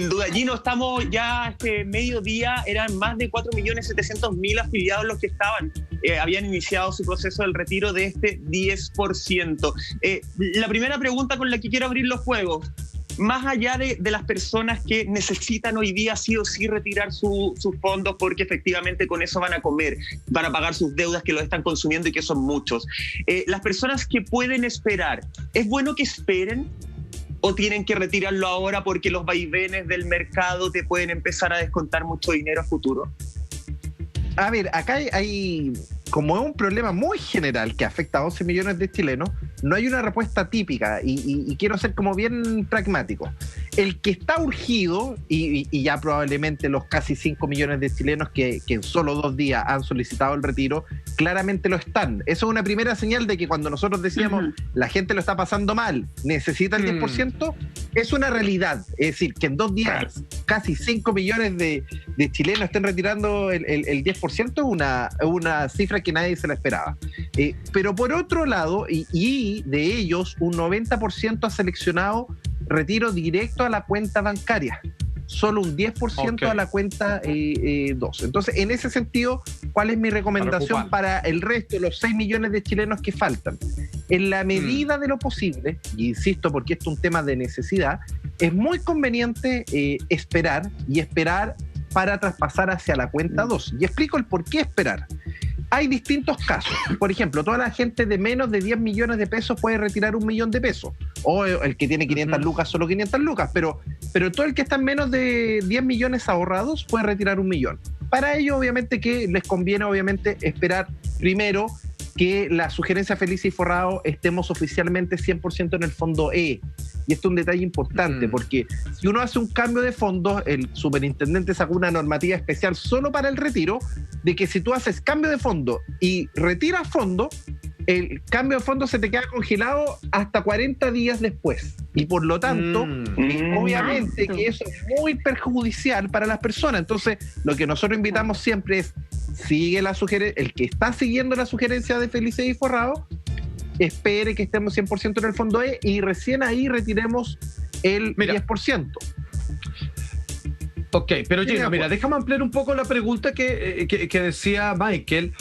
Sin duda, Gino, estamos ya este mediodía, eran más de 4.700.000 afiliados los que habían iniciado su proceso del retiro de este 10%. La primera pregunta con la que quiero abrir los juegos, más allá de las personas que necesitan hoy día sí o sí retirar sus fondos porque efectivamente con eso van a comer, van a pagar sus deudas que los están consumiendo y que son muchos. Las personas que pueden esperar, ¿es bueno que esperen? ¿O tienen que retirarlo ahora porque los vaivenes del mercado te pueden empezar a descontar mucho dinero a futuro? A ver, acá hay como es un problema muy general que afecta a 11 millones de chilenos, no hay una respuesta típica y quiero ser como bien pragmático. El que está urgido, y ya probablemente los casi 5 millones de chilenos que en solo 2 días han solicitado el retiro, claramente lo están. Eso es una primera señal de que cuando nosotros decíamos la gente lo está pasando mal, necesita el 10%, es una realidad. Es decir, que en 2 días casi 5 millones de chilenos estén retirando el 10% es una cifra que nadie se la esperaba. Pero por otro lado, y de ellos, un 90% ha seleccionado retiro directo a la cuenta bancaria, solo un 10% a la cuenta 2. Entonces, en ese sentido, ¿cuál es mi recomendación para el resto, los 6 millones de chilenos que faltan? En la medida de lo posible, y insisto porque esto es un tema de necesidad, es muy conveniente esperar para traspasar hacia la cuenta 2. Y explico el por qué esperar. Hay distintos casos. Por ejemplo, toda la gente de menos de 10 millones de pesos puede retirar 1 millón de pesos. O el que tiene 500 lucas, solo 500 lucas. Pero todo el que está en menos de 10 millones ahorrados puede retirar 1 millón. Para ello, obviamente, que les conviene, esperar primero que la sugerencia Felices y Forrados estemos oficialmente 100% en el fondo E. Y esto es un detalle importante, porque si uno hace un cambio de fondos, el superintendente sacó una normativa especial solo para el retiro, de que si tú haces cambio de fondo y retiras fondo, el cambio de fondo se te queda congelado hasta 40 días después. Y por lo tanto, obviamente que eso es muy perjudicial para las personas. Entonces, lo que nosotros invitamos siempre es, el que está siguiendo la sugerencia de Felices y Forrados, espere que estemos 100% en el fondo E y recién ahí retiremos el 10%. Ok, pero Gino, mira, déjame ampliar un poco la pregunta que decía Michael.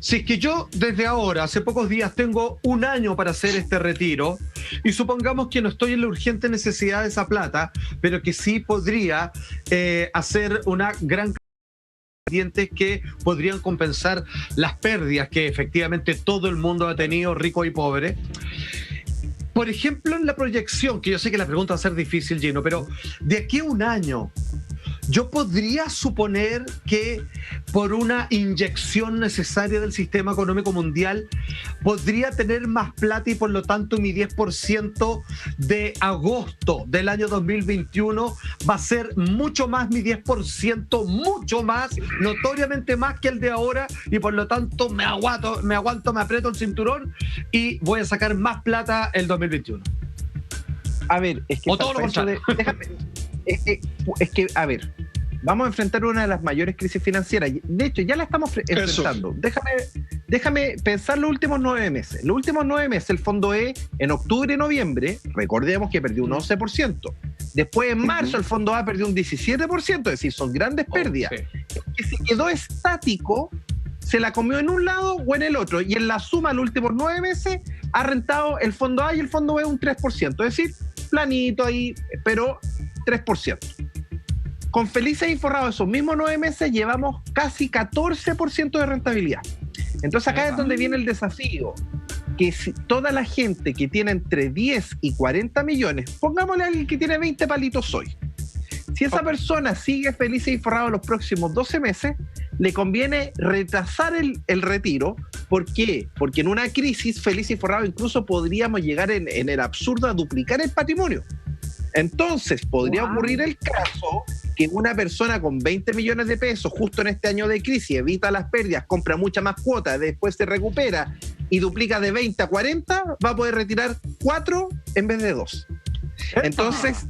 Si es que yo desde ahora, hace pocos días, tengo 1 año para hacer este retiro y supongamos que no estoy en la urgente necesidad de esa plata, pero que sí podría hacer una gran clientes que podrían compensar las pérdidas que efectivamente todo el mundo ha tenido, rico y pobre. Por ejemplo, en la proyección, que yo sé que la pregunta va a ser difícil, Gino, pero de aquí a 1 año, yo podría suponer que por una inyección necesaria del sistema económico mundial podría tener más plata y por lo tanto mi 10% de agosto del año 2021 va a ser mucho más mi 10%, mucho más, notoriamente más que el de ahora, y por lo tanto me aprieto el cinturón y voy a sacar más plata el 2021. A ver, es que... O todo lo contrario. Es que, a ver, vamos a enfrentar una de las mayores crisis financieras. De hecho, ya la estamos enfrentando. Déjame pensar los últimos 9 meses. Los últimos 9 meses, el fondo E, en octubre y noviembre, recordemos que perdió un 11%. Después, en marzo, el fondo A perdió un 17%. Es decir, son grandes pérdidas. Que se quedó estático, se la comió en un lado o en el otro. Y en la suma, los últimos 9 meses, ha rentado el fondo A y el fondo B un 3%. Es decir, planito ahí, pero 3%. Con Felices y Forrados, esos mismos 9 meses, llevamos casi 14% de rentabilidad. Entonces acá es donde viene el desafío, que si toda la gente que tiene entre 10 y 40 millones, pongámosle a alguien que tiene 20 palitos hoy, si esa persona sigue Felices y Forrados los próximos 12 meses, le conviene retrasar el retiro. ¿Por qué? Porque en una crisis, Felices y Forrados incluso podríamos llegar en el absurdo a duplicar el patrimonio. Entonces, podría ocurrir el caso que una persona con 20 millones de pesos, justo en este año de crisis, evita las pérdidas, compra mucha más cuotas, después se recupera y duplica de 20 a 40, va a poder retirar 4 en vez de 2. Entonces,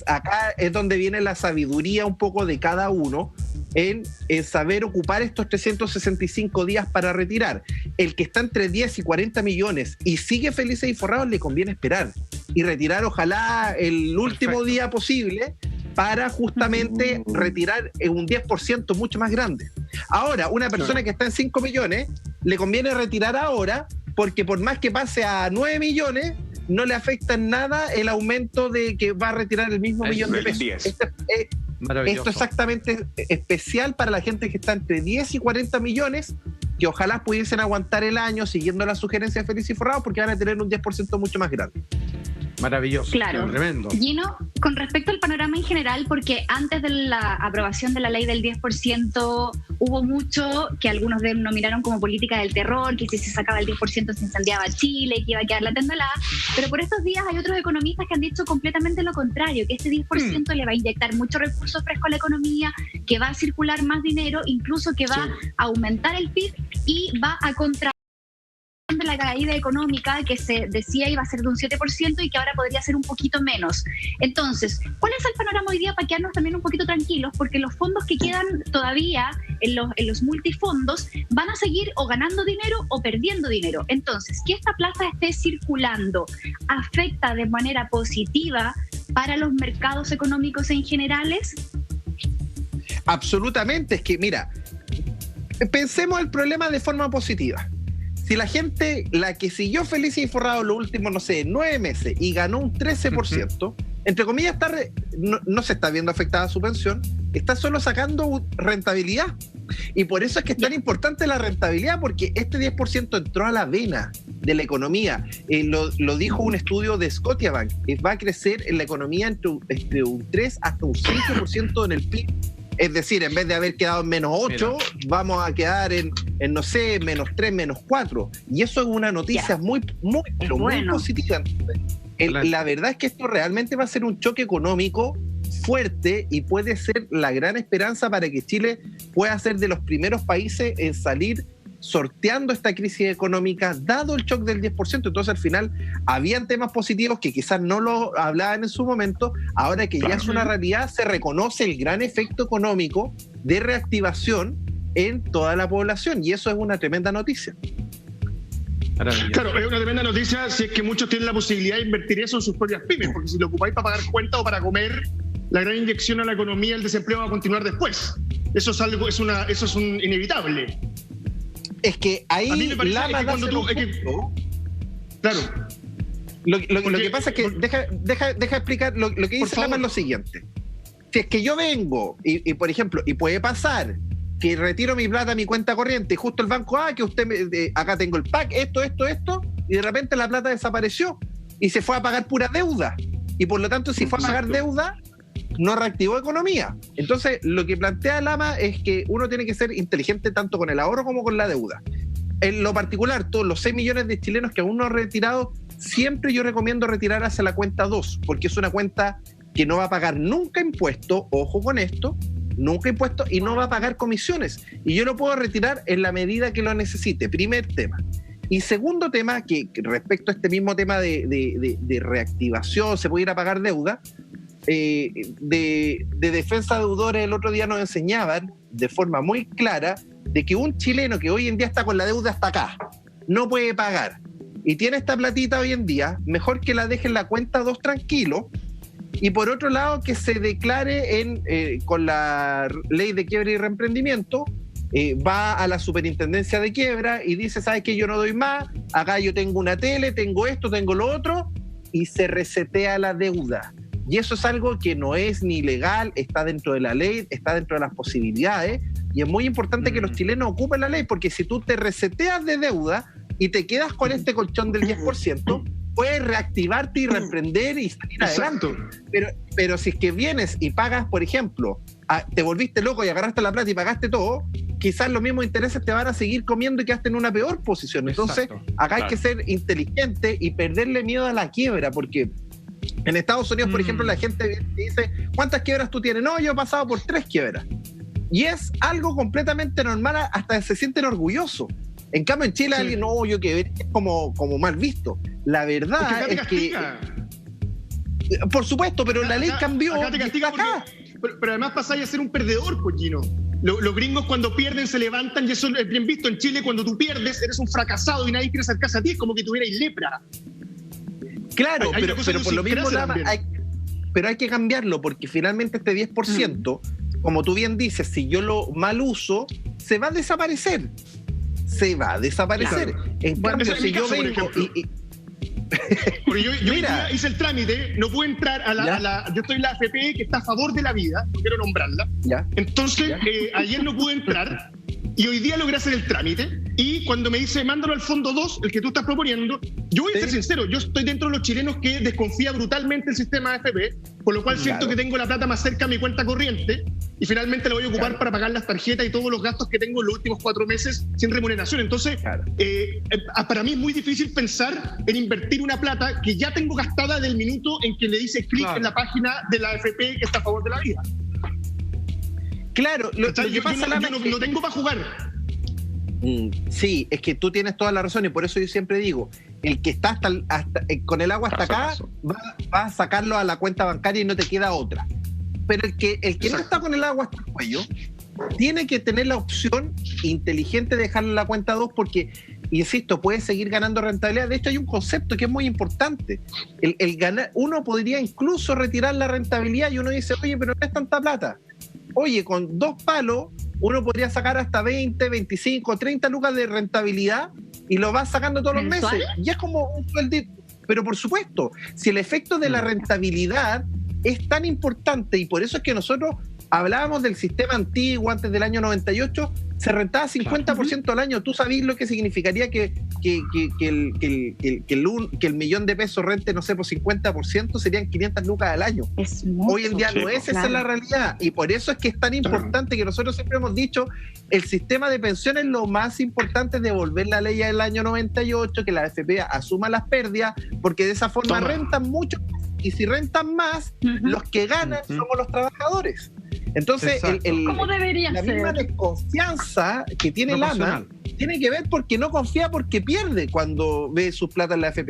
acá es donde viene la sabiduría un poco de cada uno en saber ocupar estos 365 días para retirar. El que está entre 10 y 40 millones y sigue Felices y Forrados le conviene esperar. y retirar ojalá el último día posible para justamente retirar un 10% mucho más grande. Ahora, una persona que está en 5 millones, le conviene retirar ahora, porque por más que pase a 9 millones, no le afecta en nada el aumento de que va a retirar el mismo millón de pesos. Esto es exactamente especial para la gente que está entre 10 y 40 millones, que ojalá pudiesen aguantar el año siguiendo la sugerencia de Félix y Forrado, porque van a tener un 10% mucho más grande. Maravilloso, claro. Tremendo. Gino, con respecto al panorama en general, porque antes de la aprobación de la ley del 10% hubo mucho que algunos denominaron como política del terror, que si se sacaba el 10% se incendiaba Chile, que iba a quedar la tendalada, pero por estos días hay otros economistas que han dicho completamente lo contrario, que este 10% le va a inyectar muchos recursos frescos a la economía, que va a circular más dinero, incluso que va a aumentar el PIB y va a contra de la caída económica que se decía iba a ser de un 7% y que ahora podría ser un poquito menos. Entonces, ¿cuál es el panorama hoy día para quedarnos también un poquito tranquilos? Porque los fondos que quedan todavía en los multifondos van a seguir o ganando dinero o perdiendo dinero. Entonces, que esta plata esté circulando afecta de manera positiva para los mercados económicos en generales. Absolutamente, es que mira, pensemos el problema de forma positiva. Si la gente, la que siguió Félix y Forrado los últimos, 9 meses y ganó un 13%, entre comillas, no se está viendo afectada su pensión, está solo sacando rentabilidad. Y por eso es que es tan importante la rentabilidad, porque este 10% entró a la vena de la economía. Lo dijo un estudio de Scotiabank, va a crecer en la economía entre un 3 hasta un 5% en el PIB. Es decir, en vez de haber quedado en menos 8, vamos a quedar en menos 3, menos 4. Y eso es una noticia muy positiva. La verdad es que esto realmente va a ser un choque económico fuerte y puede ser la gran esperanza para que Chile pueda ser de los primeros países en salir sorteando esta crisis económica, dado el shock del 10%. Entonces, al final, habían temas positivos que quizás no lo hablaban en su momento. Ahora que ya es una realidad, se reconoce el gran efecto económico de reactivación en toda la población, y eso es una tremenda noticia. Claro, es una tremenda noticia si es que muchos tienen la posibilidad de invertir eso en sus propias pymes, porque si lo ocupáis para pagar cuentas o para comer, la gran inyección a la economía, el desempleo va a continuar después. Eso es un inevitable. Es que ahí a mí me parece Lama que cuando tú, claro. Lo que pasa es que deja explicar lo que dice Lama es lo siguiente. Si es que yo vengo y por ejemplo, y puede pasar que retiro mi plata a mi cuenta corriente y justo el banco, que usted acá tengo el PAC, esto, y de repente la plata desapareció y se fue a pagar pura deuda. Y por lo tanto, si fue a pagar deuda, no reactivó economía. Entonces, lo que plantea Lama es que uno tiene que ser inteligente tanto con el ahorro como con la deuda. En lo particular, todos los 6 millones de chilenos que aún no han retirado, siempre yo recomiendo retirar hacia la cuenta 2, porque es una cuenta que no va a pagar nunca impuesto, ojo con esto, nunca impuesto, y no va a pagar comisiones. Y yo lo puedo retirar en la medida que lo necesite. Primer tema. Y segundo tema, que respecto a este mismo tema de reactivación, se puede ir a pagar deuda, de defensa de deudores el otro día nos enseñaban de forma muy clara de que un chileno que hoy en día está con la deuda hasta acá, no puede pagar y tiene esta platita hoy en día, mejor que la deje en la cuenta 2 tranquilo. Y por otro lado, que se declare con la ley de quiebra y reemprendimiento, va a la superintendencia de quiebra y dice, ¿sabes qué? Yo no doy más, acá yo tengo una tele, tengo esto, tengo lo otro, y se resetea la deuda. Y eso es algo que no es ni legal, está dentro de la ley, está dentro de las posibilidades, y es muy importante que los chilenos ocupen la ley, porque si tú te reseteas de deuda y te quedas con este colchón del 10%, puedes reactivarte y reemprender y salir adelante. Pero si es que vienes y pagas, por ejemplo, te volviste loco y agarraste la plata y pagaste todo, quizás los mismos intereses te van a seguir comiendo y quedaste en una peor posición. Entonces, acá hay que ser inteligente y perderle miedo a la quiebra, porque en Estados Unidos, por ejemplo, la gente dice, ¿cuántas quiebras tú tienes? No, yo he pasado por 3 quiebras. Y es algo completamente normal, hasta se sienten orgullosos. En cambio, en Chile, alguien, no, yo que es como mal visto. La verdad es que... Por supuesto, pero la ley cambió. Acá te castiga pero además pasáis a ser un perdedor, Gino. Los gringos cuando pierden se levantan, y eso es bien visto. En Chile, cuando tú pierdes, eres un fracasado y nadie quiere acercarse a ti, es como que tuvierais lepra. Claro, Hay una cosa pero por lo mismo idiosincrasia también. hay que cambiarlo, porque finalmente este 10%, como tú bien dices, si yo lo mal uso, se va a desaparecer. Se va a desaparecer. Claro. En Bueno, cambio, ese es mi si yo caso, por vengo ejemplo. Porque yo hoy Mira. día hice el trámite, no puedo entrar yo estoy en la AFP que está a favor de la vida, no quiero nombrarla. Ya. Entonces, Ya. ayer no pude entrar y hoy día logré hacer el trámite. Y cuando me dice, mándalo al fondo 2, el que tú estás proponiendo, yo voy a ser sincero, yo estoy dentro de los chilenos que desconfía brutalmente el sistema AFP, por lo cual siento que tengo la plata más cerca a mi cuenta corriente y finalmente la voy a ocupar para pagar las tarjetas y todos los gastos que tengo en los últimos 4 meses sin remuneración. Entonces, para mí es muy difícil pensar en invertir una plata que ya tengo gastada del minuto en que le hice clic en la página de la AFP que está a favor de la vida. Claro, lo que pasa yo no tengo para jugar. Sí, es que tú tienes toda la razón y por eso yo siempre digo, el que está con el agua hasta acá va a sacarlo a la cuenta bancaria y no te queda otra. Pero el que no está con el agua hasta el cuello tiene que tener la opción inteligente de dejarlo en la cuenta 2 porque, insisto, puede seguir ganando rentabilidad. De hecho, hay un concepto que es muy importante. El ganar, uno podría incluso retirar la rentabilidad y uno dice, oye, pero no es tanta plata. Oye, con 2 palos uno podría sacar hasta 20, 25, 30 lucas de rentabilidad y lo vas sacando todos los meses. Y es como un sueldito. Pero por supuesto, si el efecto de la rentabilidad es tan importante y por eso es que nosotros hablábamos del sistema antiguo antes del año 98, se rentaba 50% al año. ¿Tú sabés lo que significaría que el millón de pesos rente, no sé, por 50%? Serían 500 lucas al año. Es mucho. Hoy en día no es, esa es la realidad. Y por eso es que es tan importante que nosotros siempre hemos dicho, el sistema de pensiones lo más importante es devolver la ley del año 98, que la AFP asuma las pérdidas, porque de esa forma rentan mucho. Y si rentan más, los que ganan somos los trabajadores. Entonces, ¿cómo debería la ser? misma desconfianza que tiene Lama tiene que ver porque no confía porque pierde cuando ve su plata en la AFP.